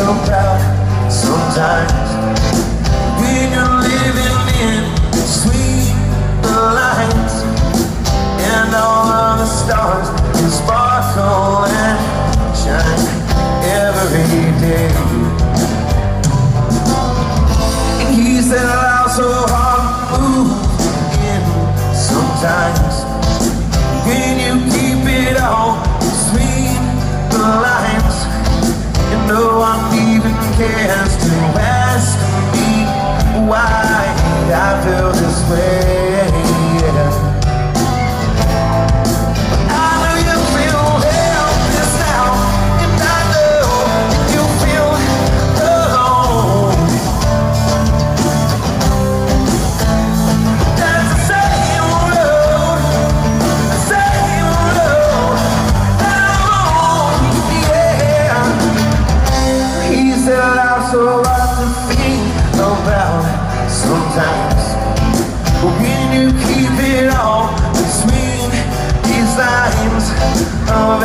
so proud sometimes when you're living in sweet lights and all of the stars can sparkle and shine every day. And he said life's so hard to move in sometimes when you keep it all sweet lines, and no one even cares to ask me why I feel this way. I know you feel helpless now, and I know you feel alone. That's the same road, he said life's so hard to think about sometimes, but when you keep it all between these lines of